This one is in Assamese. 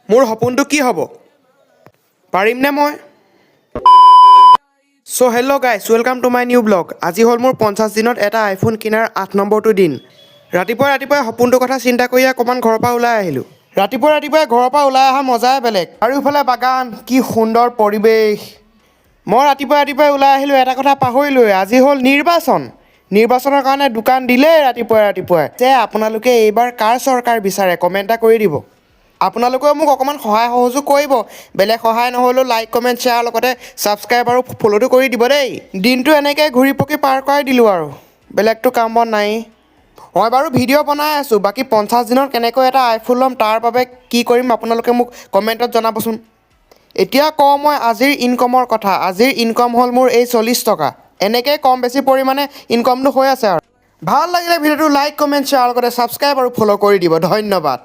মোৰ সপোনটো কি হ'ব পাৰিমনে মই so' hello' guys welcome to my new blog আজি হ'ল মোৰ 50 দিনত এটা আইফোন কিনাৰ 8 নম্বৰটো দিন ৰাতিপুৱাই সপোনটোৰ কথা চিন্তা কৰি অকণমান ঘৰৰ পৰা ওলাই আহিলোঁ ৰাতিপুৱাই ঘৰৰ পৰা ওলাই অহা মজাই বেলেগ আৰু ইফালে বাগান কি সুন্দৰ পৰিৱেশ মই ৰাতিপুৱাই ওলাই আহিলোঁ এটা কথা পাহৰিলোৱে আজি হ'ল নিৰ্বাচনৰ কাৰণে দোকান দিলেই ৰাতিপুৱাই যে আপোনালোকে এইবাৰ কাৰ চৰকাৰ বিচাৰে কমেণ্ট এটা কৰি দিব আপোনালোকেও মোক অকণমান সহায় সহযোগ কৰিব বেলেগ সহায় নহ'লেও লাইক কমেণ্ট শ্বেয়াৰ লগতে ছাবস্ক্ৰাইব আৰু ফ'ল'টো কৰি দিব দেই দিনটো এনেকৈ ঘূৰি পকি পাৰ কৰাই দিলোঁ আৰু বেলেগটো কাম বন নাই মই বাৰু ভিডিঅ' বনাই আছোঁ বাকী 50 দিনত কেনেকৈ এটা আইফোন ল'ম তাৰ বাবে কি কৰিম আপোনালোকে মোক কমেণ্টত জনাবচোন এতিয়া কওঁ মই আজিৰ ইনকমৰ কথা আজিৰ ইনকম হ'ল মোৰ এই 40 টকা এনেকৈ কম বেছি পৰিমাণে ইনকমটো হৈ আছে আৰু ভাল লাগিলে ভিডিঅ'টো লাইক কমেণ্ট শ্বেয়াৰ লগতে ছাবস্ক্ৰাইব আৰু ফ'ল' কৰি দিব ধন্যবাদ